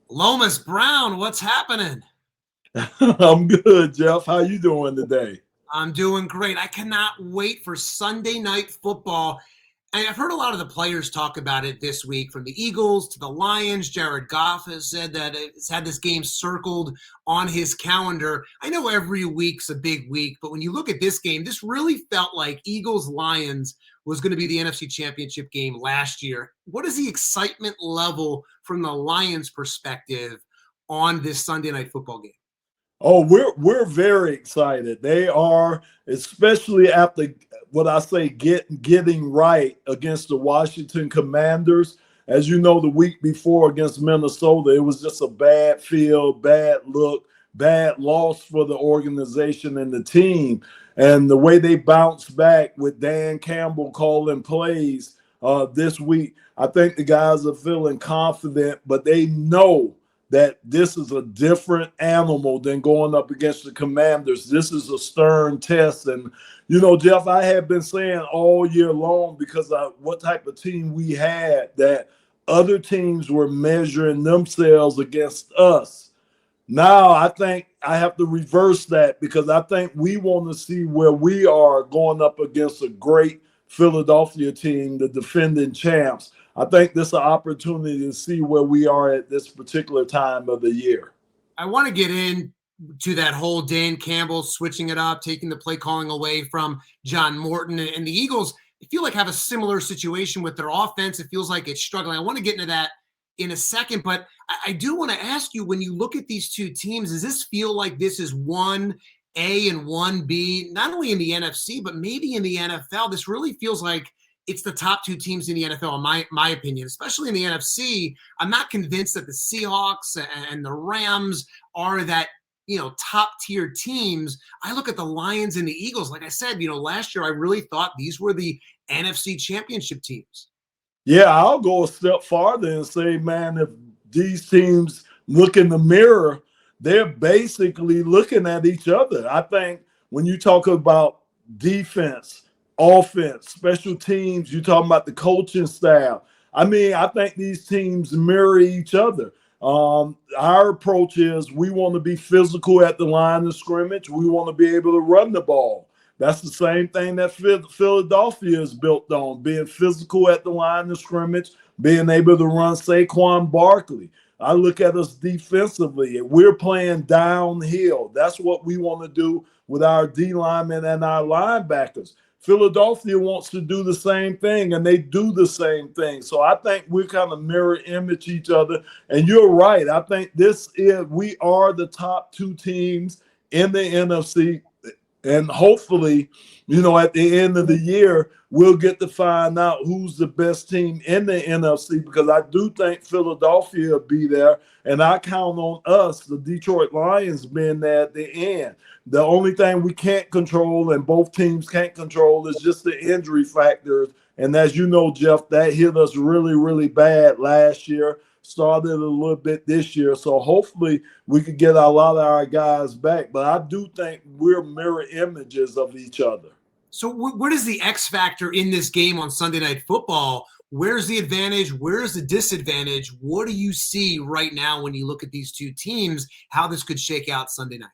Lomas Brown, what's happening? I'm good, Jeff. How you doing today? I'm doing great. I cannot wait for Sunday night football. And I've heard a lot of the players talk about it this week, from the Eagles to the Lions. Jared Goff has said that it's had this game circled on his calendar. I know every week's a big week, but when you look at this game, this really felt like Eagles-Lions was going to be the NFC Championship game last year. What is the excitement level from the Lions' perspective on this Sunday night football game? Oh, we're very excited. They are, especially after what I say getting right against the Washington Commanders. As you know, the week before against Minnesota, it was just a bad feel, bad look, bad loss for the organization and the team. And the way they bounced back with Dan Campbell calling plays this week, I think the guys are feeling confident, but they know that this is a different animal than going up against the Commanders. This is a stern test. And, Jeff, I have been saying all year long, because of what type of team we had, that other teams were measuring themselves against us. Now I think I have to reverse that, because I think we want to see where we are going up against a great Philadelphia team, the defending champs. I think this is an opportunity to see where we are at this particular time of the year. I want to get into that whole Dan Campbell switching it up, taking the play calling away from John Morton. And the Eagles, I feel like, have a similar situation with their offense. It feels like it's struggling. I want to get into that in a second, but I do want to ask you, when you look at these two teams, does this feel like this is 1A and 1B, not only in the NFC, but maybe in the NFL? This really feels like it's the top two teams in the NFL, in my opinion, especially in the NFC. I'm not convinced that the Seahawks and the Rams are that, top tier teams. I look at the Lions and the Eagles. Like I said, last year I really thought these were the NFC championship teams. Yeah, I'll go a step farther and say, man, if these teams look in the mirror, they're basically looking at each other. I think when you talk about defense, offense, special teams, you're talking about the coaching staff. I mean, I think these teams mirror each other. Our approach is we want to be physical at the line of scrimmage. We want to be able to run the ball. That's the same thing that Philadelphia is built on, being physical at the line of scrimmage, being able to run Saquon Barkley. I look at us defensively. We're playing downhill. That's what we want to do with our D linemen and our linebackers. Philadelphia wants to do the same thing, and they do the same thing. So I think we kind of mirror image each other. And you're right. I think we are the top two teams in the NFC. And hopefully, at the end of the year, we'll get to find out who's the best team in the NFC, because I do think Philadelphia will be there. And I count on us, the Detroit Lions, being there at the end. The only thing we can't control, and both teams can't control, is just the injury factors. And as you know, Jeff, that hit us really, really bad last year. Started a little bit this year. So hopefully we could get a lot of our guys back. But I do think we're mirror images of each other. So what is the X factor in this game on Sunday Night Football? Where's the advantage? Where's the disadvantage? What do you see right now when you look at these two teams, how this could shake out Sunday night?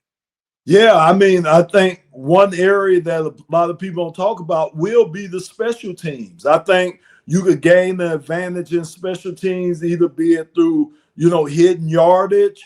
Yeah, I mean, I think one area that a lot of people don't talk about will be the special teams. I think you could gain the advantage in special teams, either be it through, hidden yardage,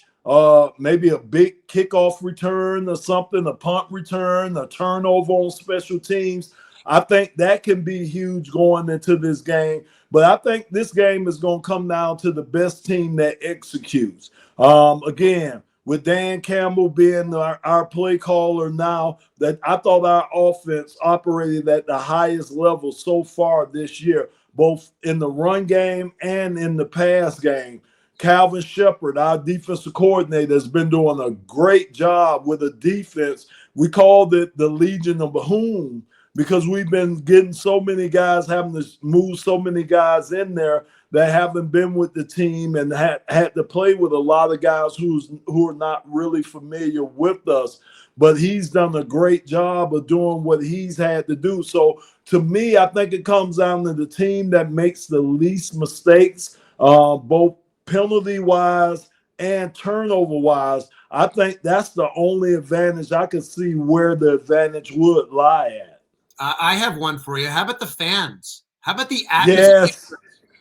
maybe a big kickoff return or something, a punt return, a turnover on special teams. I think that can be huge going into this game. But I think this game is going to come down to the best team that executes. Again, with Dan Campbell being our play caller now, that I thought our offense operated at the highest level so far this year, both in the run game and in the pass game. Calvin Shepard, our defensive coordinator, has been doing a great job with the defense. We called it the Legion of Boom, because we've been getting so many guys, having to move so many guys in there that haven't been with the team, and had to play with a lot of guys who are not really familiar with us. But he's done a great job of doing what he's had to do. So to me, I think it comes down to the team that makes the least mistakes, both penalty-wise and turnover wise, I think that's the only advantage I could see where the advantage would lie at. I have one for you. How about the fans? How about the atmosphere Yes.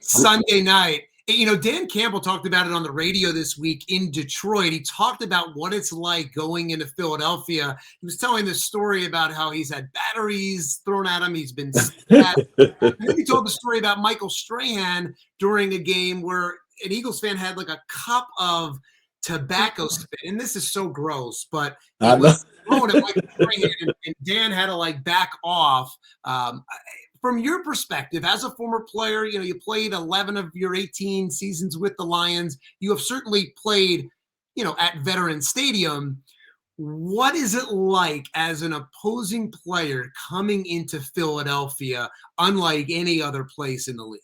Sunday night? You know, Dan Campbell talked about it on the radio this week in Detroit. He talked about what it's like going into Philadelphia. He was telling this story about how he's had batteries thrown at him. He's been stabbed. And then he told the story about Michael Strahan during a game where an Eagles fan had like a cup of tobacco spit. And this is so gross, but it was thrown at Michael Strahan, and Dan had to like back off. From your perspective, as a former player, you know, you played 11 of your 18 seasons with the Lions. You have certainly played, you know, at Veteran Stadium. What is it like as an opposing player coming into Philadelphia, unlike any other place in the league?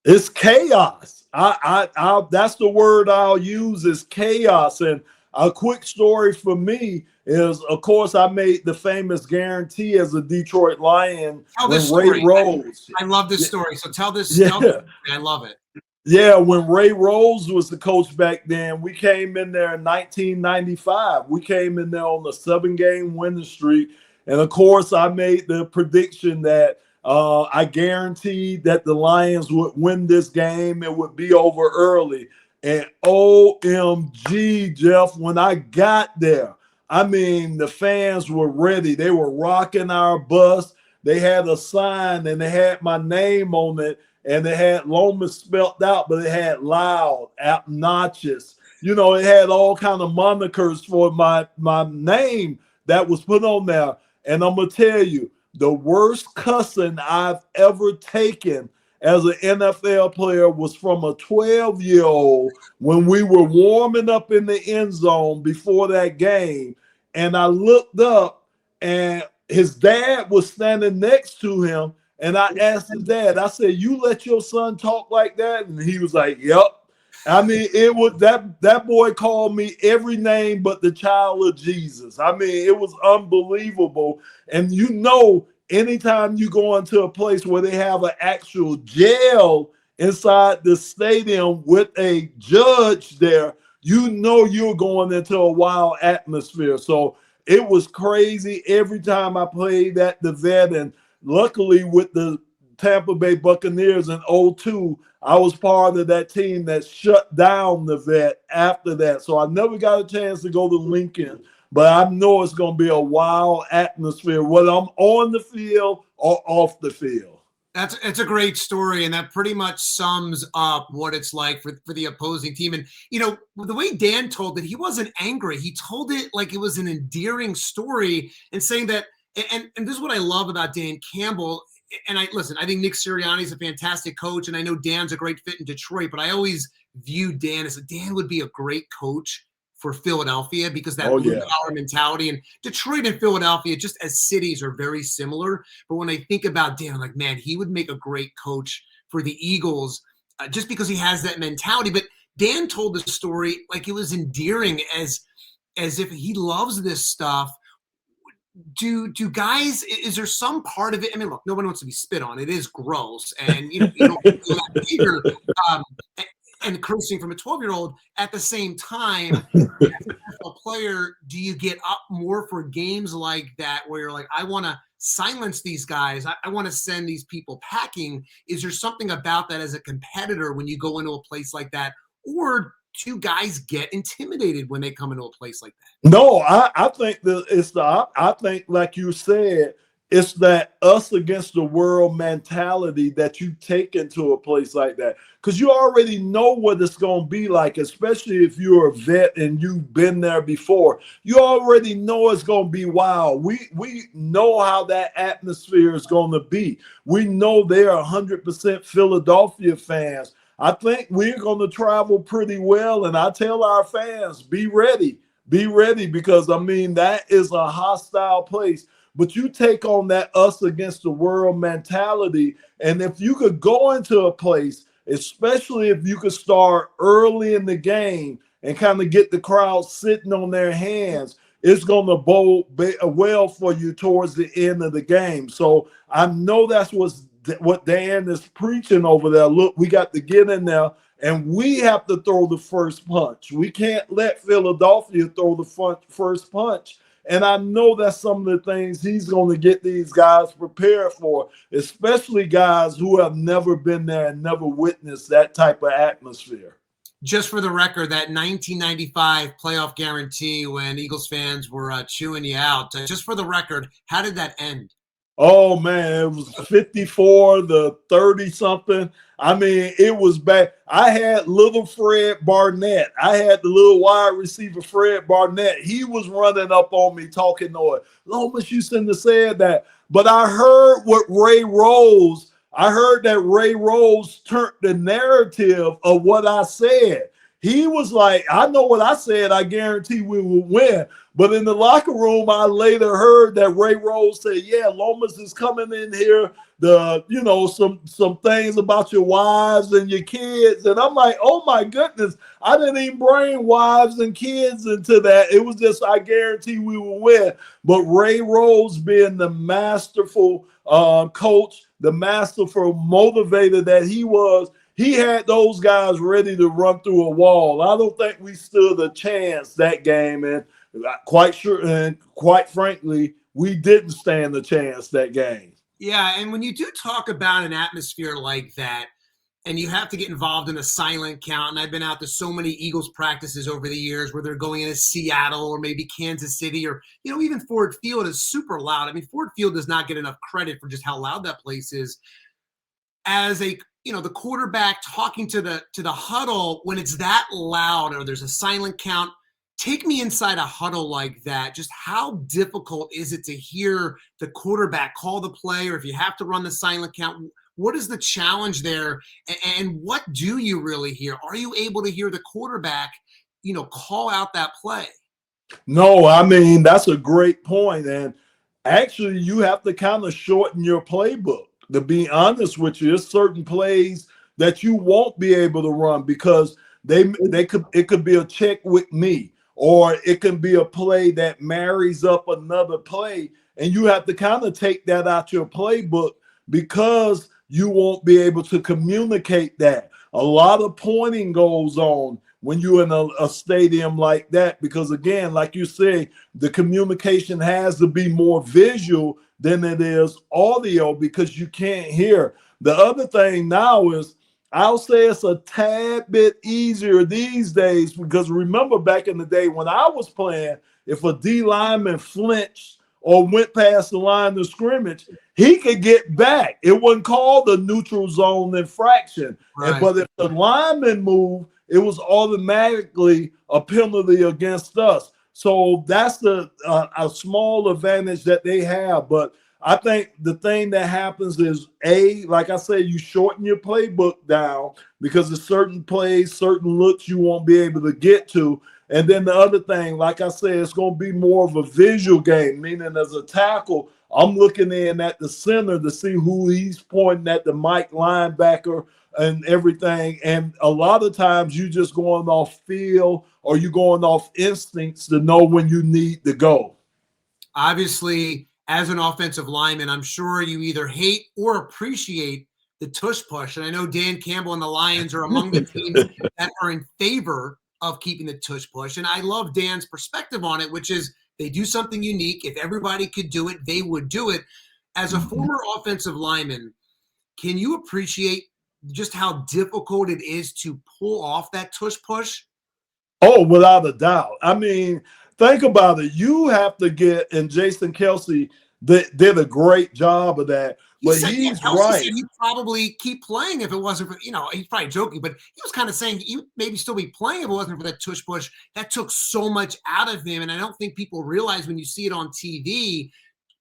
It's chaos. I that's the word I'll use is chaos. And a quick story for me is, of course, I made the famous guarantee as a Detroit Lion when Ray Rose. I love this story. So tell this. Yeah. I love it. Yeah, when Ray Rose was the coach back then, we came in there in 1995. We came in there on the 7-game winning streak. And of course, I made the prediction that I guaranteed that the Lions would win this game. It would be over early. And OMG, Jeff, when I got there, I mean, the fans were ready. They were rocking our bus. They had a sign and they had my name on it. And they had Lomas spelled out, but it had loud, obnoxious. You know, it had all kind of monikers for my name that was put on there. And I'm going to tell you, the worst cussing I've ever taken as an NFL player was from a 12-year-old when we were warming up in the end zone before that game. And I looked up and his dad was standing next to him. And I asked his dad, I said, "You let your son talk like that?" And he was like, "Yep." I mean, it was that boy called me every name but the child of Jesus. I mean, it was unbelievable. And you know, anytime you go into a place where they have an actual jail inside the stadium with a judge there, you know you're going into a wild atmosphere. So it was crazy every time I played at the Vet. And luckily with the Tampa Bay Buccaneers in 2002, I was part of that team that shut down the Vet after that. So I never got a chance to go to Lincoln, but I know it's going to be a wild atmosphere, whether I'm on the field or off the field. It's a great story, and that pretty much sums up what it's like for the opposing team. And, you know, the way Dan told it, he wasn't angry. He told it like it was an endearing story and saying that, and this is what I love about Dan Campbell. And I think Nick Sirianni is a fantastic coach, and I know Dan's a great fit in Detroit, but I always view Dan as Dan would be a great coach for Philadelphia because that blue collar mentality. And Detroit and Philadelphia, just as cities, are very similar. But when I think about Dan, I'm like, man, he would make a great coach for the Eagles just because he has that mentality. But Dan told the story like it was endearing, as if he loves this stuff. Do guys, is there some part of it? I mean, look, nobody wants to be spit on. It is gross. And, you don't feel that behavior, and cursing from a 12-year-old. At the same time, as an NFL player, do you get up more for games like that where you're like, I want to silence these guys. I want to send these people packing. Is there something about that as a competitor when you go into a place like that? Or do guys get intimidated when they come into a place like that? No, I think that I think, like you said, it's that us against the world mentality that you take into a place like that. Because you already know what it's going to be like, especially if you're a vet and you've been there before. You already know it's going to be wild. We know how that atmosphere is going to be. We know they're 100% Philadelphia fans. I think we're going to travel pretty well. And I tell our fans, be ready. Be ready, because, I mean, that is a hostile place. But you take on that us against the world mentality. And if you could go into a place, especially if you could start early in the game and kind of get the crowd sitting on their hands, it's going to bode well for you towards the end of the game. So I know that's what Dan is preaching over there. Look, we got to get in there and we have to throw the first punch. We can't let Philadelphia throw the first punch. And I know that's some of the things he's going to get these guys prepared for, especially guys who have never been there and never witnessed that type of atmosphere. Just for the record, that 1995 playoff guarantee when Eagles fans were chewing you out, just for the record, how did that end? Oh, man, it was 54 to 30 something. I mean, it was bad. I had little Fred Barnett. I had the little wide receiver Fred Barnett. He was running up on me talking noise. Lomas, you shouldn't have said that. But I heard what Ray Rose, I heard that Ray Rose turned the narrative of what I said. He was like, I know what I said. I guarantee we will win. But in the locker room, I later heard that Ray Rose said, yeah, Lomas is coming in here, some things about your wives and your kids. And I'm like, oh my goodness, I didn't even bring wives and kids into that. It was just, I guarantee we will win. But Ray Rose, being the masterful coach, the masterful motivator that he was, he had those guys ready to run through a wall. I don't think we stood a chance that game, and quite frankly, we didn't stand a chance that game. Yeah, and when you do talk about an atmosphere like that, and you have to get involved in a silent count, and I've been out to so many Eagles practices over the years where they're going into Seattle or maybe Kansas City, or even Ford Field is super loud. I mean, Ford Field does not get enough credit for just how loud that place is. As the quarterback talking to the huddle, when it's that loud or there's a silent count, take me inside a huddle like that. Just how difficult is it to hear the quarterback call the play, or if you have to run the silent count, what is the challenge there? And what do you really hear? Are you able to hear the quarterback, call out that play? No, I mean, that's a great point. And actually, you have to kind of shorten your playbook. To be honest with you, there's certain plays that you won't be able to run because it could be a check with me, or it can be a play that marries up another play, and you have to kind of take that out your playbook because you won't be able to communicate that. A lot of pointing goes on when you're in a stadium like that, because again, like you say, the communication has to be more visual than it is audio because you can't hear. The other thing now is, I'll say it's a tad bit easier these days, because remember back in the day when I was playing, if a D lineman flinched or went past the line of scrimmage, he could get back. It wasn't called a neutral zone infraction. Right. But if the lineman moved, it was automatically a penalty against us. So that's a small advantage that they have. But I think the thing that happens is, like I say, you shorten your playbook down because there's certain plays, certain looks you won't be able to get to. And then the other thing, like I said, it's going to be more of a visual game, meaning as a tackle, I'm looking in at the center to see who he's pointing at, the Mike linebacker and everything. And a lot of times you just going off feel, or you going off instincts to know when you need to go. Obviously, as an offensive lineman, I'm sure you either hate or appreciate the tush push. And I know Dan Campbell and the Lions are among the teams that are in favor of keeping the tush push. And I love Dan's perspective on it, which is they do something unique. If everybody could do it, they would do it. As a former offensive lineman, can you appreciate just how difficult it is to pull off that tush push? Oh, without a doubt. I mean, think about it. You have to get, and Jason Kelsey did a great job of that. But he's right. Said he'd probably keep playing if it wasn't for, he's probably joking, but he was kind of saying he would maybe still be playing if it wasn't for that tush push. That took so much out of him. And I don't think people realize when you see it on TV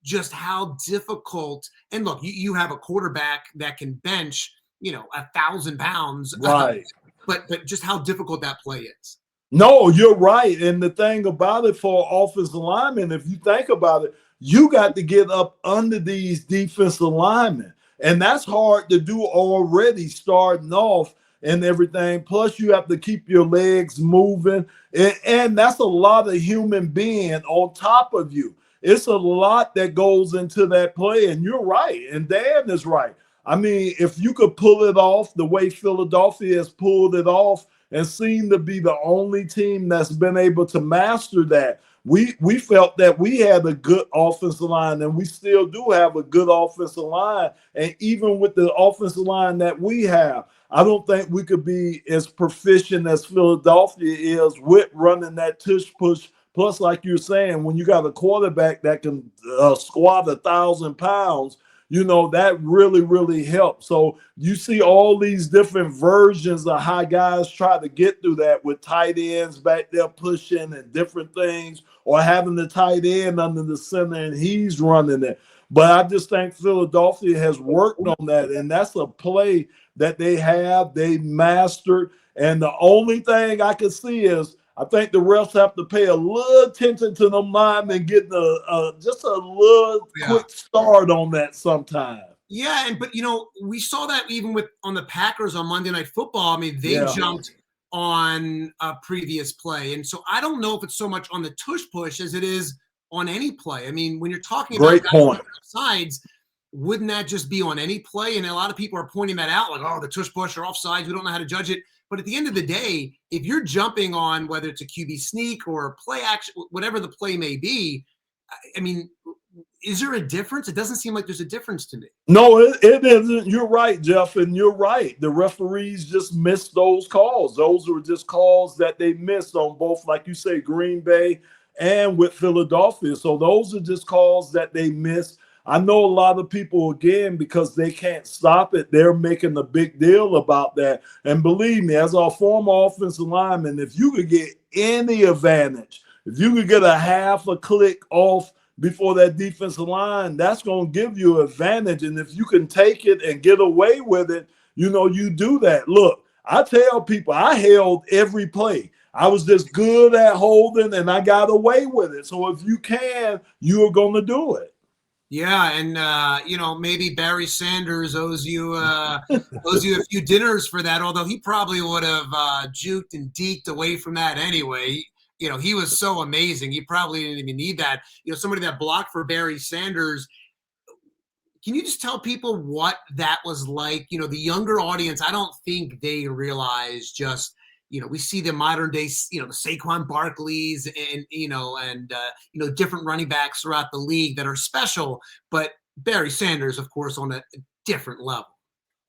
just how difficult. And look, you have a quarterback that can bench, 1,000 pounds. Right. But just how difficult that play is. No, you're right. And the thing about it for offensive linemen, if you think about it, you got to get up under these defensive linemen. And that's hard to do already starting off and everything. Plus, you have to keep your legs moving. And that's a lot of human being on top of you. It's a lot that goes into that play. And you're right. And Dan is right. I mean, if you could pull it off the way Philadelphia has pulled it off and seem to be the only team that's been able to master that, we felt that we had a good offensive line, and we still do have a good offensive line. And even with the offensive line that we have, I don't think we could be as proficient as Philadelphia is with running that tush push. Plus, like you're saying, when you got a quarterback that can squat 1,000 pounds, that really, really helps. So you see all these different versions of how guys try to get through that with tight ends back there pushing and different things, or having the tight end under the center and he's running it. But I just think Philadelphia has worked on that, and that's a play that they mastered. And the only thing I can see is I think the refs have to pay a little attention to the mind and get just a little quick start on that sometime. Yeah, but we saw that even on the Packers on Monday Night Football. I mean, they jumped on a previous play, and so I don't know if it's so much on the tush push as it is on any play. I mean, when you're talking about sides, wouldn't that just be on any play? And a lot of people are pointing that out, like, oh, the tush push or offsides, we don't know how to judge it. But at the end of the day, if you're jumping on whether it's a QB sneak or a play action, whatever the play may be, I mean, is there a difference? It doesn't seem like there's a difference to me. No, it isn't. You're right, Jeff, and you're right. The referees just missed those calls. Those were just calls that they missed on both, like you say, Green Bay and with Philadelphia. So those are just calls that they missed. I know a lot of people, again, because they can't stop it, they're making a big deal about that. And believe me, as our former offensive lineman, if you could get any advantage, if you could get a half a click off before that defensive line, that's going to give you an advantage. And if you can take it and get away with it, you do that. Look, I tell people I held every play. I was just good at holding, and I got away with it. So if you can, you are going to do it. Yeah, and maybe Barry Sanders owes you a few dinners for that. Although he probably would have juked and deked away from that anyway. He was so amazing. He probably didn't even need that. Somebody that blocked for Barry Sanders. Can you just tell people what that was like? The younger audience, I don't think they realize just. We see the modern day, the Saquon Barkleys and different running backs throughout the league that are special, but Barry Sanders, of course, on a different level.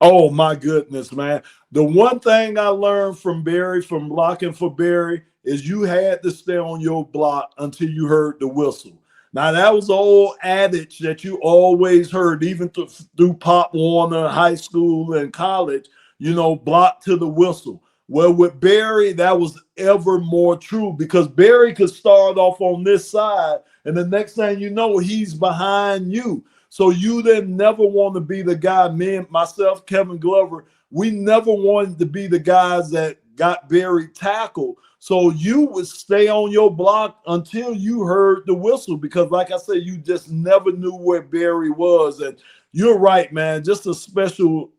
Oh, my goodness, man. The one thing I learned from blocking for Barry, is you had to stay on your block until you heard the whistle. Now, that was the old adage that you always heard, even through Pop Warner, high school and college, block to the whistle. Well, with Barry, that was ever more true, because Barry could start off on this side, and the next thing you know, he's behind you. So you didn't never want to be the guy, myself, Kevin Glover, we never wanted to be the guys that got Barry tackled. So you would stay on your block until you heard the whistle, because like I said, you just never knew where Barry was. And you're right, man, just a special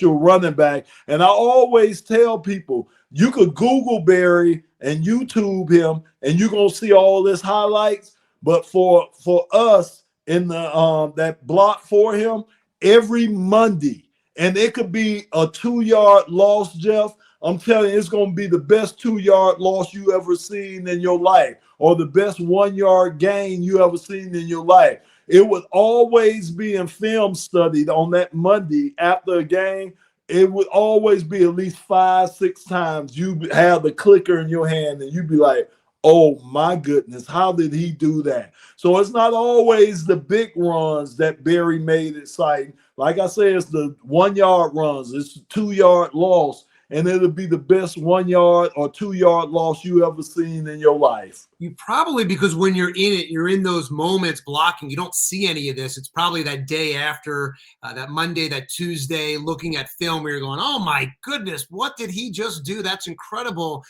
running back. And I always tell people, you could Google Barry and YouTube him, and you're gonna see all this highlights. But for us in the that block for him every Monday, and it could be a 2-yard loss, Jeff. I'm telling you, it's gonna be the best 2-yard loss you ever seen in your life, or the best 1-yard gain you ever seen in your life. It would always be in film studied on that Monday after a game. It would always be at least 5-6 times you have the clicker in your hand and you'd be like, oh my goodness, how did he do that? So it's not always the big runs that Barry made exciting. Like I said, it's the 1-yard runs, it's the 2-yard loss, and it'll be the best 1-yard or 2-yard loss you ever seen in your life. You probably, because when you're in it, you're in those moments blocking, you don't see any of this. It's probably that day after, that Monday, that Tuesday, looking at film where you're going, oh my goodness, what did he just do? That's incredible.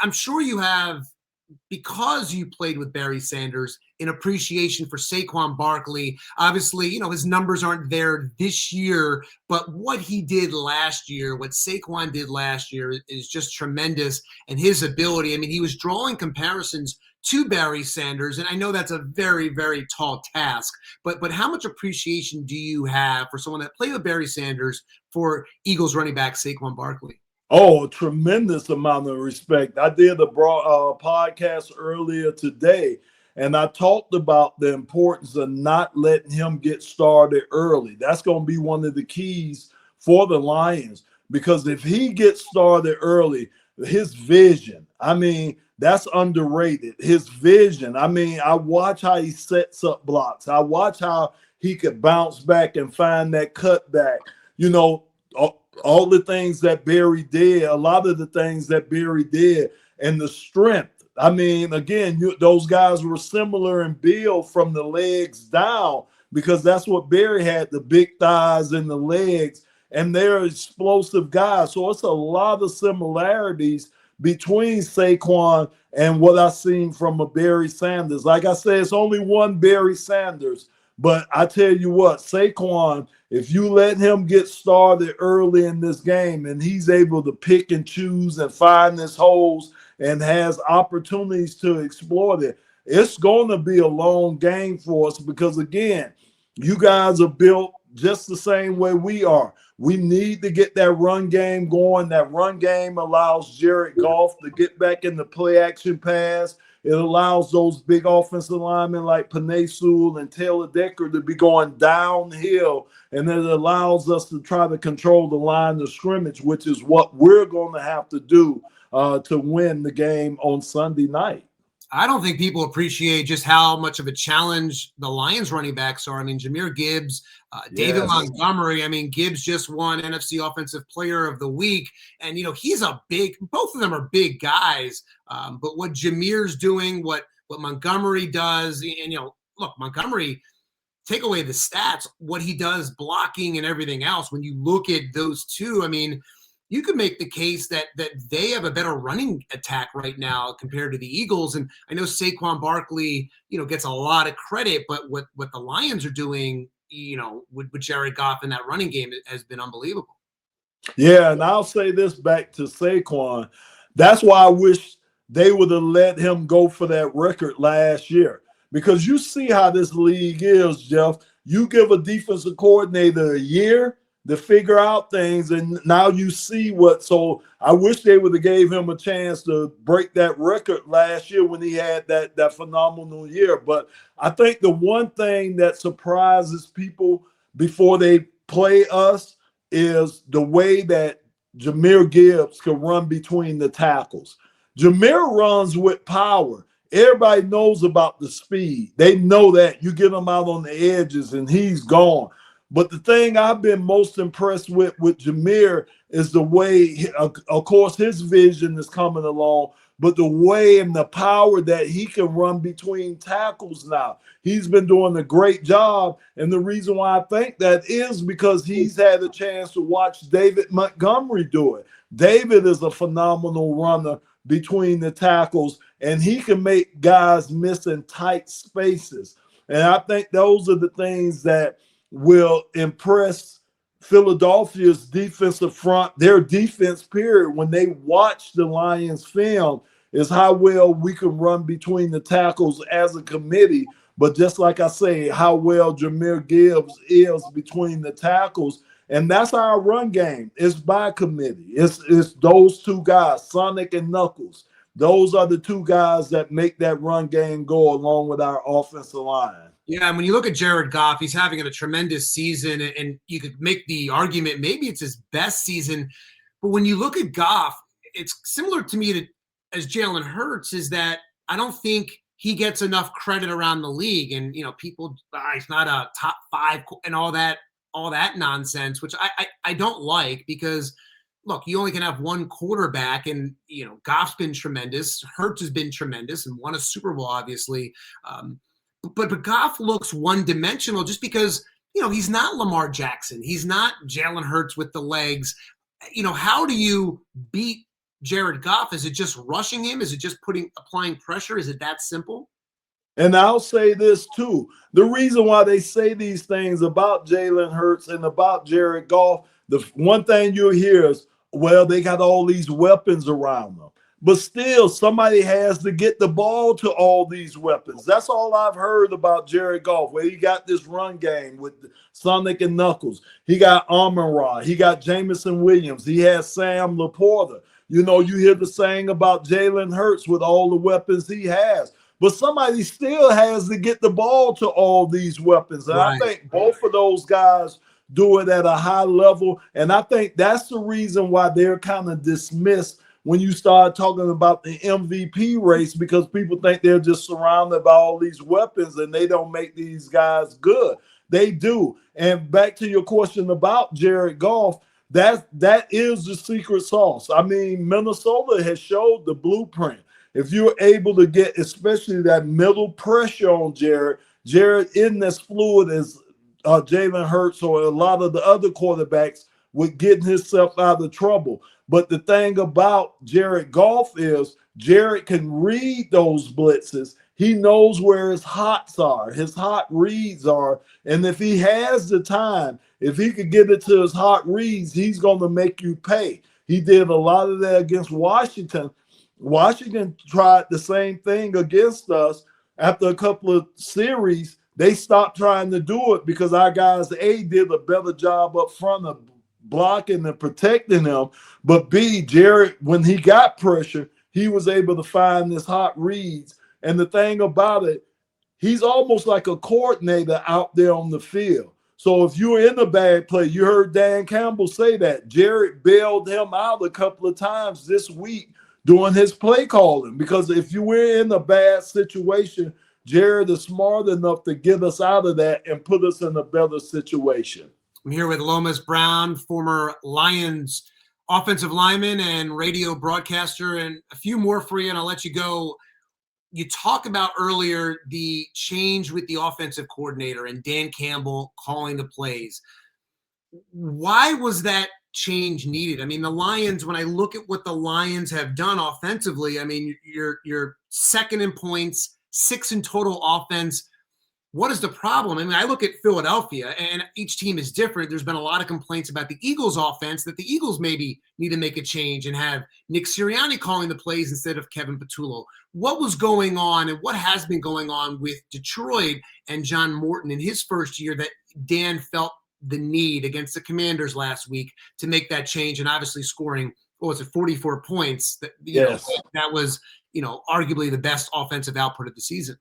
I'm sure you have because you played with Barry Sanders, in appreciation for Saquon Barkley. Obviously, his numbers aren't there this year, but what he did last year, what Saquon did last year is just tremendous. And his ability, I mean, he was drawing comparisons to Barry Sanders, and I know that's a very, very tall task, but how much appreciation do you have for someone that played with Barry Sanders for Eagles running back Saquon Barkley? Oh, a tremendous amount of respect. I did a podcast earlier today, and I talked about the importance of not letting him get started early. That's going to be one of the keys for the Lions, because if he gets started early, his vision, I mean, that's underrated. His vision, I mean, I watch how he sets up blocks. I watch how he could bounce back and find that cutback. All the things that Barry did, a lot of the things that Barry did, and the strength. I mean, again, those guys were similar in build from the legs down, because that's what Barry had, the big thighs and the legs, and they're explosive guys. So it's a lot of similarities between Saquon and what I've seen from a Barry Sanders. Like I said, it's only one Barry Sanders, but I tell you what, Saquon, if you let him get started early in this game and he's able to pick and choose and find his holes and has opportunities to exploit it, it's going to be a long game for us, because, again, you guys are built just the same way we are. We need to get that run game going. That run game allows Jared Goff to get back in the play action pass. It allows those big offensive linemen like Penei Sewell and Taylor Decker to be going downhill, and it allows us to try to control the line of scrimmage, which is what we're going to have to do to win the game on Sunday night. I don't think people appreciate just how much of a challenge the Lions running backs are. I mean, Jahmyr Gibbs, David Montgomery. I mean, Gibbs just won NFC Offensive Player of the Week. And, he's both of them are big guys. But what Jahmyr's doing, what Montgomery does, and, look, Montgomery, take away the stats, what he does blocking and everything else. When you look at those two, I mean, you could make the case that they have a better running attack right now compared to the Eagles. And I know Saquon Barkley, gets a lot of credit, but what the Lions are doing, with Jared Goff in that running game has been unbelievable. Yeah, and I'll say this back to Saquon. That's why I wish they would have let him go for that record last year, because you see how this league is, Jeff. You give a defensive coordinator a year to figure out things, and now you see what. So I wish they would have gave him a chance to break that record last year when he had that phenomenal year. But I think the one thing that surprises people before they play us is the way that Jahmyr Gibbs can run between the tackles. Jahmyr runs with power. Everybody knows about the speed. They know that. You get him out on the edges and he's gone. But the thing I've been most impressed with Jahmyr is the way, of course, his vision is coming along, but the way and the power that he can run between tackles now. He's been doing a great job. And the reason why I think that is because he's had a chance to watch David Montgomery do it. David is a phenomenal runner between the tackles, and he can make guys miss in tight spaces. And I think those are the things that will impress Philadelphia's defensive front, their defense period, when they watch the Lions film, is how well we can run between the tackles as a committee. But just like I say, how well Jahmyr Gibbs is between the tackles. And that's our run game. It's by committee. It's those two guys, Sonic and Knuckles. Those are the two guys that make that run game go along with our offensive line. Yeah, and when you look at Jared Goff, he's having a tremendous season, and you could make the argument maybe it's his best season. But when you look at Goff, it's similar to me as Jalen Hurts, is that I don't think he gets enough credit around the league. And, people, he's not a top 5 and all that nonsense, which I don't like, because look, you only can have one quarterback, and Goff's been tremendous. Hurts has been tremendous and won a Super Bowl, obviously. But Goff looks one-dimensional just because, he's not Lamar Jackson. He's not Jalen Hurts with the legs. How do you beat Jared Goff? Is it just rushing him? Is it just applying pressure? Is it that simple? And I'll say this too. The reason why they say these things about Jalen Hurts and about Jared Goff, the one thing you'll hear is, well, they got all these weapons around them. But still, somebody has to get the ball to all these weapons. That's all I've heard about Jared Goff, where he got this run game with Sonic and Knuckles. He got Amon-Ra. He got Jameson Williams. He has Sam Laporta. You know, you hear the saying about Jalen Hurts with all the weapons he has. But somebody still has to get the ball to all these weapons. And Right. I think both of those guys do it at a high level. And I think that's the reason why they're kind of dismissed when you start talking about the MVP race, because people think they're just surrounded by all these weapons and they don't make these guys good. They do. And back to your question about Jared Goff, that is the secret sauce. I mean, Minnesota has showed the blueprint. If you're able to get especially that middle pressure on Jared isn't as fluid as Jalen Hurts or a lot of the other quarterbacks with getting himself out of trouble. But the thing about Jared Goff is Jared can read those blitzes. He knows where his hots are, his hot reads are. And if he has the time, if he could get it to his hot reads, he's going to make you pay. He did a lot of that against Washington. Washington tried the same thing against us. After a couple of series, they stopped trying to do it because our guys, A, did a better job up front of blocking and protecting him. But B, Jared, when he got pressure, he was able to find his hot reads. And the thing about it, he's almost like a coordinator out there on the field. So if you're in a bad play, you heard Dan Campbell say that. Jared bailed him out a couple of times this week doing his play calling, because if you were in a bad situation, Jared is smart enough to get us out of that and put us in a better situation. I'm here with Lomas Brown, former Lions offensive lineman and radio broadcaster, and a few more for you, and I'll let you go. You talked about earlier the change with the offensive coordinator and Dan Campbell calling the plays. Why was that change needed? I mean, the Lions, when I look at what the Lions have done offensively, I mean, you're second in points, 6 in total offense. What is the problem? I mean, I look at Philadelphia, and each team is different. There's been a lot of complaints about the Eagles offense, that the Eagles maybe need to make a change and have Nick Sirianni calling the plays instead of Kevin Patullo. What was going on and what has been going on with Detroit and John Morton in his first year that Dan felt the need against the Commanders last week to make that change, and obviously scoring, 44 points? That was, arguably the best offensive output of the season.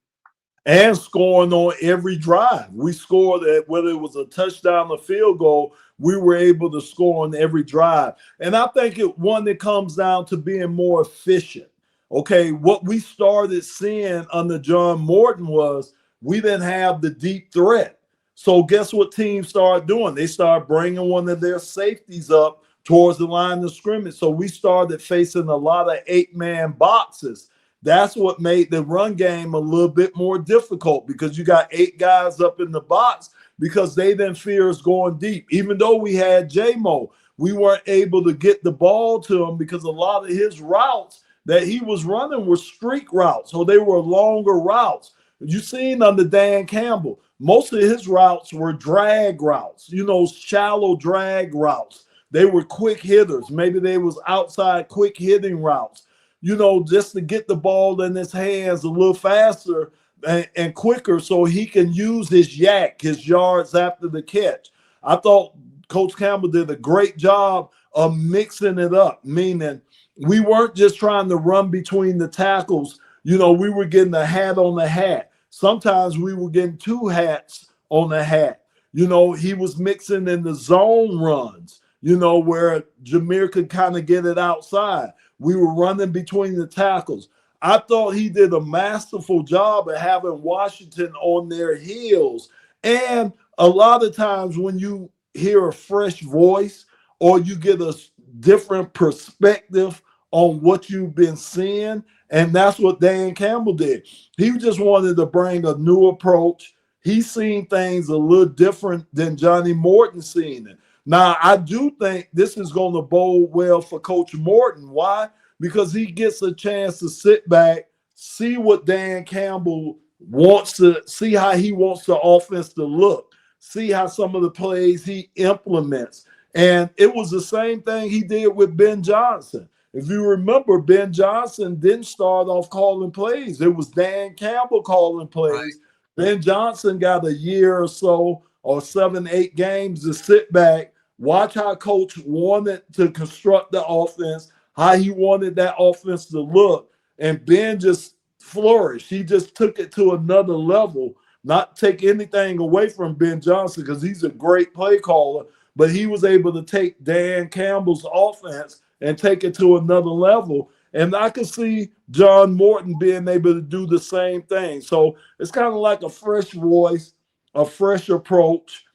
And scoring on every drive. We scored at, whether it was a touchdown or field goal, we were able to score on every drive. And I think one that comes down to being more efficient. Okay, what we started seeing under John Morton was we didn't have the deep threat. So guess what teams started doing? They started bringing one of their safeties up towards the line of scrimmage. So we started facing a lot of 8-man boxes. That's what made the run game a little bit more difficult, because you got 8 guys up in the box because they didn't fear us going deep. Even though we had J-Mo, we weren't able to get the ball to him because a lot of his routes that he was running were streak routes. So they were longer routes. You seen under Dan Campbell, most of his routes were drag routes, shallow drag routes. They were quick hitters. Maybe they was outside quick hitting routes. Just to get the ball in his hands a little faster and quicker so he can use his yards after the catch. I thought Coach Campbell did a great job of mixing it up, meaning we weren't just trying to run between the tackles. We were getting a hat on the hat. Sometimes we were getting 2 hats on the hat. He was mixing in the zone runs, where Jameer could kind of get it outside. We were running between the tackles. I thought he did a masterful job of having Washington on their heels. And a lot of times when you hear a fresh voice or you get a different perspective on what you've been seeing, and that's what Dan Campbell did. He just wanted to bring a new approach. He's seen things a little different than Johnny Morton seen it. Now, I do think this is going to bode well for Coach Morton. Why? because he gets a chance to sit back, see what Dan Campbell wants to see, how he wants the offense to look, see how some of the plays he implements. And it was the same thing he did with Ben Johnson. If you remember, Ben Johnson didn't start off calling plays. It was Dan Campbell calling plays. Right. Ben Johnson got a year or so, or 7, 8 games to sit back, watch how coach wanted to construct the offense, how he wanted that offense to look. And Ben just flourished. He just took it to another level. Not take anything away from Ben Johnson, because he's a great play caller, but he was able to take Dan Campbell's offense and take it to another level. And I could see John Morton being able to do the same thing. So it's kind of like a fresh voice, a fresh approach.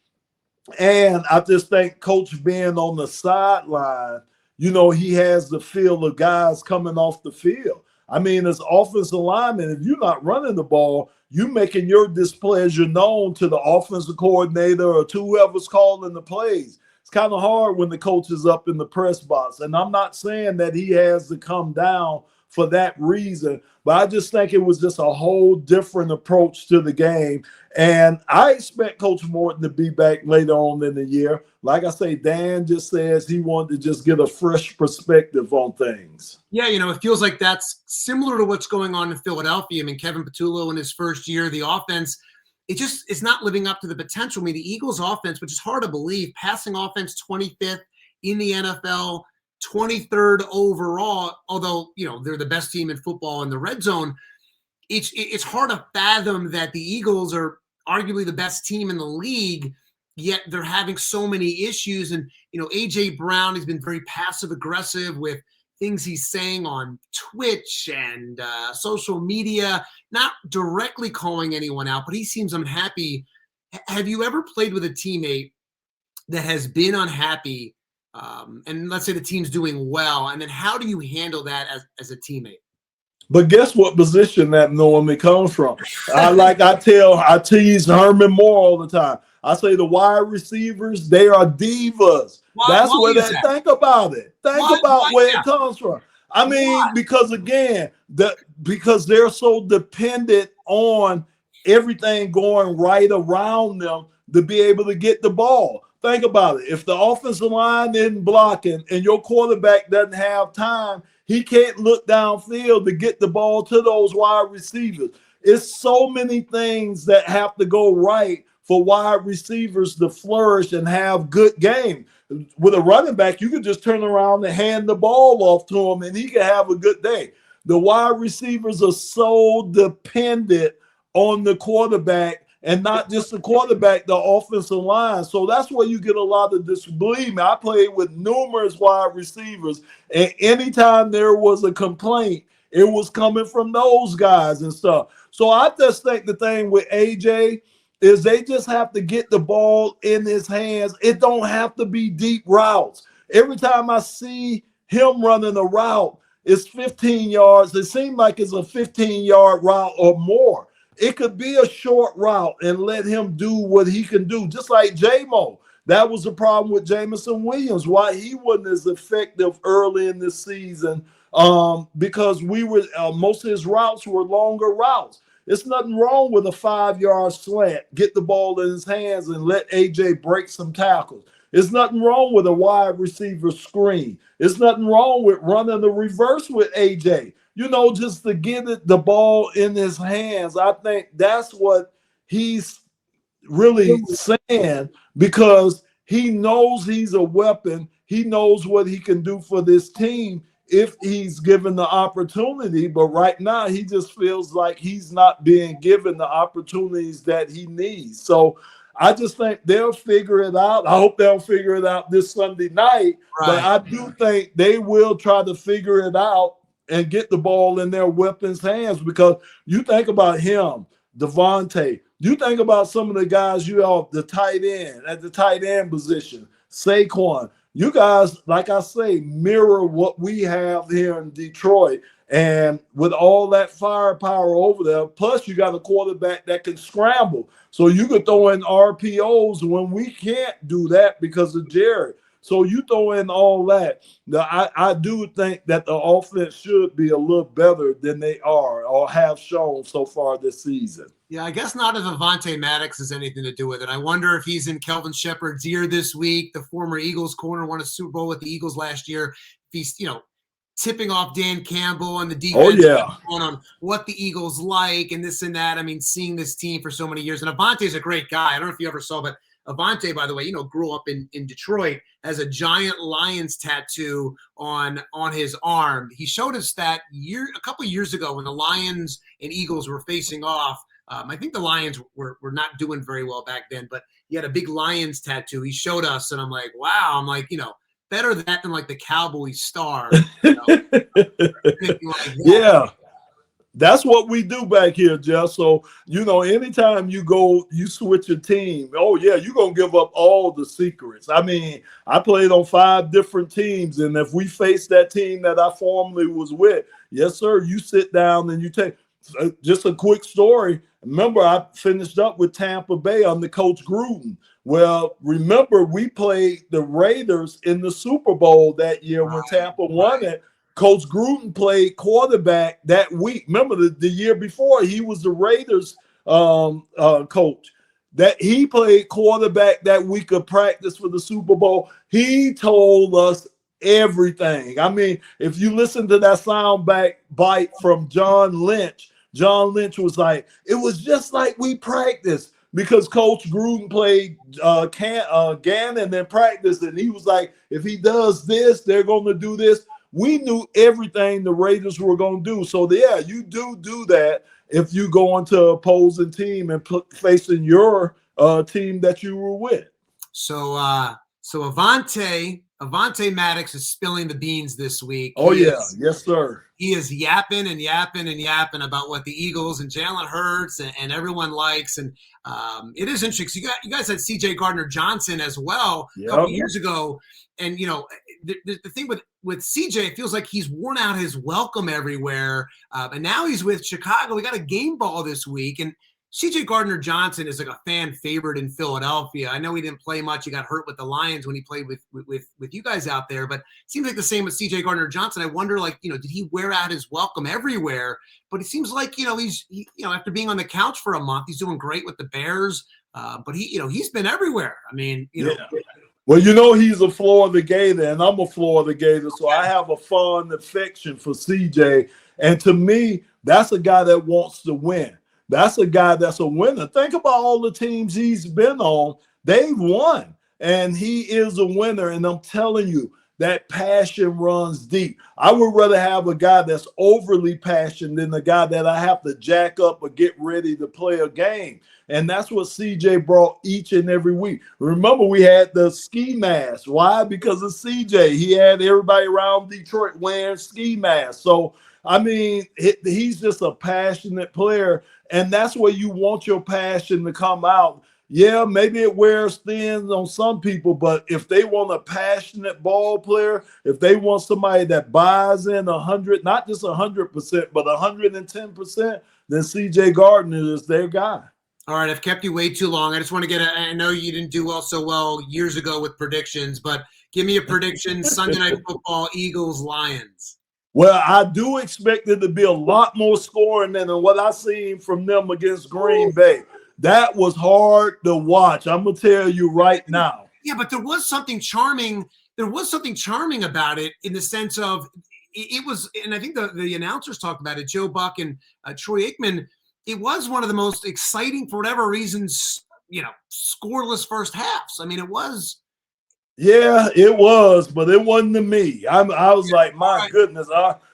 And I just think Coach being on the sideline, he has the feel of guys coming off the field. I mean, as offensive lineman, if you're not running the ball, you making your displeasure known to the offensive coordinator or to whoever's calling the plays. It's kind of hard when the coach is up in the press box. And I'm not saying that he has to come down for that reason, but I just think it was just a whole different approach to the game. And I expect Coach Morton to be back later on in the year. Like I say, Dan just says he wanted to just get a fresh perspective on things. Yeah, it feels like that's similar to what's going on in Philadelphia. I mean, Kevin Patullo in his first year, the offense, it's not living up to the potential. I mean, the Eagles offense, which is hard to believe, passing offense 25th in the NFL, 23rd overall, although, they're the best team in football in the red zone. It's hard to fathom that the Eagles are arguably the best team in the league, yet they're having so many issues. And, A.J. Brown has been very passive aggressive with things he's saying on Twitch and social media, not directly calling anyone out, but he seems unhappy. Have you ever played with a teammate that has been unhappy, and let's say the team's doing well, and then how do you handle that as a teammate? But guess what position that normally comes from? I tease Herman Moore all the time. I say the wide receivers, they are divas. That's where they think about it. Think about where it comes from. I mean, because again, because they're so dependent on everything going right around them to be able to get the ball. Think about it. If the offensive line isn't blocking and your quarterback doesn't have time, he can't look downfield to get the ball to those wide receivers. It's so many things that have to go right for wide receivers to flourish and have good game. With a running back, you could just turn around and hand the ball off to him and he can have a good day. The wide receivers are so dependent on the quarterback, and not just the quarterback, the offensive line. So that's where you get a lot of this. Believe me, I played with numerous wide receivers, and anytime there was a complaint, it was coming from those guys and stuff. So I just think the thing with AJ is they just have to get the ball in his hands. It don't have to be deep routes. Every time I see him running a route, it's 15 yards. It seems like it's a 15-yard route or more. It could be a short route and let him do what he can do, just like J-Mo. That was the problem with Jameson Williams, why he wasn't as effective early in the season, because most of his routes were longer routes. It's nothing wrong with a 5-yard slant, get the ball in his hands and let AJ break some tackles. There's nothing wrong with a wide receiver screen. There's nothing wrong with running the reverse with AJ. Just to get the ball in his hands. I think that's what he's really saying, because he knows he's a weapon. He knows what he can do for this team if he's given the opportunity. But right now, he just feels like he's not being given the opportunities that he needs. So I just think they'll figure it out. I hope they'll figure it out this Sunday night. Right. But I do think they will try to figure it out and get the ball in their weapons' hands, because you think about him, Devontae, you think about some of the guys at the tight end position, Saquon. You guys, like I say, mirror what we have here in Detroit. And with all that firepower over there, plus you got a quarterback that can scramble. So you could throw in RPOs when we can't do that because of Jared. So you throw in all that. I do think that the offense should be a little better than they are or have shown so far this season. Yeah, I guess not if Avante Maddox has anything to do with it. I wonder if he's in Kelvin Shepard's ear this week. The former Eagles corner won a Super Bowl with the Eagles last year. If he's, tipping off Dan Campbell and the defense Oh, yeah. on what the Eagles like and this and that. I mean, seeing this team for so many years. And Avante's a great guy. I don't know if you ever saw, but Avante, by the way, grew up in Detroit, has a giant Lions tattoo on his arm. He showed us that a couple of years ago when the Lions and Eagles were facing off. I think the Lions were not doing very well back then, but he had a big Lions tattoo. He showed us, and I'm like, wow. I'm like, better that than like the Cowboy star. Yeah. That's what we do back here, Jeff. So, anytime you switch a team, oh, yeah, you're going to give up all the secrets. I mean, I played on 5 different teams, and if we face that team that I formerly was with, yes, sir, you sit down and you take just a quick story. Remember, I finished up with Tampa Bay under Coach Gruden. Well, remember, we played the Raiders in the Super Bowl that year when Tampa won it. Coach Gruden played quarterback that week. Remember, the year before, he was the Raiders coach. That he played quarterback that week of practice for the Super Bowl. He told us everything. I mean, if you listen to that bite from John Lynch was like, it was just like we practiced. Because Coach Gruden played Gannon in practice, and he was like, if he does this, they're going to do this. We knew everything the Raiders were going to do. So, yeah, you do that if you go into an opposing team and facing your team that you were with. So Avante Maddox is spilling the beans this week. Oh, yes, sir. He is yapping and yapping and yapping about what the Eagles and Jalen Hurts and everyone likes. And it is interesting. You guys had C.J. Gardner-Johnson as well a couple years ago. And, the thing with C.J., it feels like he's worn out his welcome everywhere. And now he's with Chicago. We got a game ball this week. And C.J. Gardner-Johnson is like a fan favorite in Philadelphia. I know he didn't play much. He got hurt with the Lions when he played with you guys out there, but it seems like the same with C.J. Gardner-Johnson. I wonder, did he wear out his welcome everywhere? But it seems like, he's after being on the couch for a month, he's doing great with the Bears. But he's been everywhere. I mean, Well, he's a Florida Gator, and I'm a Florida Gator, so I have a fond affection for CJ. And to me, that's a guy that wants to win. That's a guy that's a winner. Think about all the teams he's been on. They've won, and he is a winner. And I'm telling you, that passion runs deep. I would rather have a guy that's overly passionate than a guy that I have to jack up or get ready to play a game. And that's what CJ brought each and every week. Remember, we had the ski mask. Why? Because of CJ. He had everybody around Detroit wearing ski masks. So, I mean, he's just a passionate player. And that's where you want your passion to come out. Yeah, maybe it wears thin on some people, but if they want a passionate ball player, if they want somebody that buys in 100, not just 100%, but 110%, then CJ Gardner is their guy. All right, I've kept you way too long. I just want to I know you didn't do so well years ago with predictions, but give me a prediction, Sunday Night Football, Eagles, Lions. Well, I do expect it to be a lot more scoring than what I seen from them against Green Bay. That was hard to watch. I'm going to tell you right now. Yeah, but there was something charming. There was something charming about it in the sense of it was, and I think the announcers talked about it, Joe Buck and Troy Aikman. It was one of the most exciting, for whatever reasons, scoreless first halves. I mean, it was. Yeah, it was, but it wasn't to me. I was like, my goodness.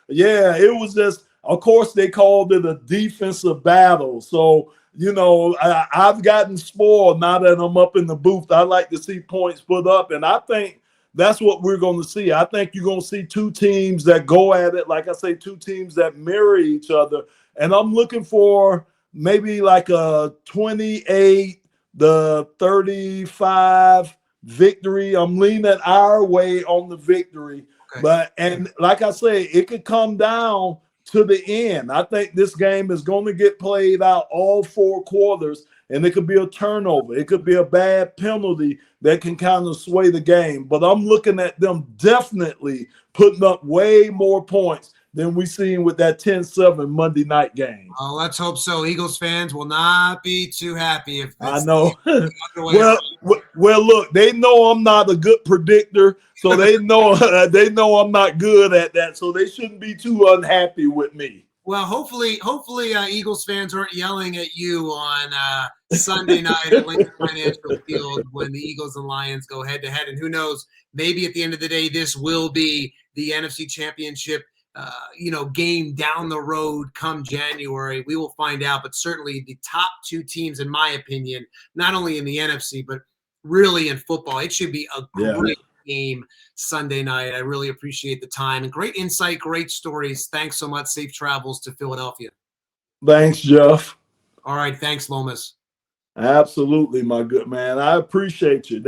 It was just, of course, they called it a defensive battle. So, I've gotten spoiled now that I'm up in the booth. I like to see points put up, and I think that's what we're going to see. I think you're going to see two teams that go at it, like I say, two teams that mirror each other. And I'm looking for maybe like a 28, the 35 victory. I'm leaning our way on the victory. Okay. And like I say, it could come down to the end. I think this game is going to get played out all 4 quarters, and it could be a turnover. It could be a bad penalty that can kind of sway the game. But I'm looking at them definitely putting up way more points than we seen with that 10-7 Monday night game. Oh, let's hope so. Eagles fans will not be too happy if I know. well, look, they know I'm not a good predictor, so they know I'm not good at that, so they shouldn't be too unhappy with me. Well, hopefully, Eagles fans aren't yelling at you on Sunday night at Lincoln Financial Field when the Eagles and Lions go head to head. And who knows, maybe at the end of the day, this will be the NFC Championship game down the road come January. We will find out, but certainly the top 2 teams, in my opinion, not only in the NFC, but really in football. It should be a great game Sunday night. I really appreciate the time and great insight, great stories. Thanks so much. Safe travels to Philadelphia. Thanks, Jeff. All right. Thanks, Lomas. Absolutely, my good man. I appreciate you.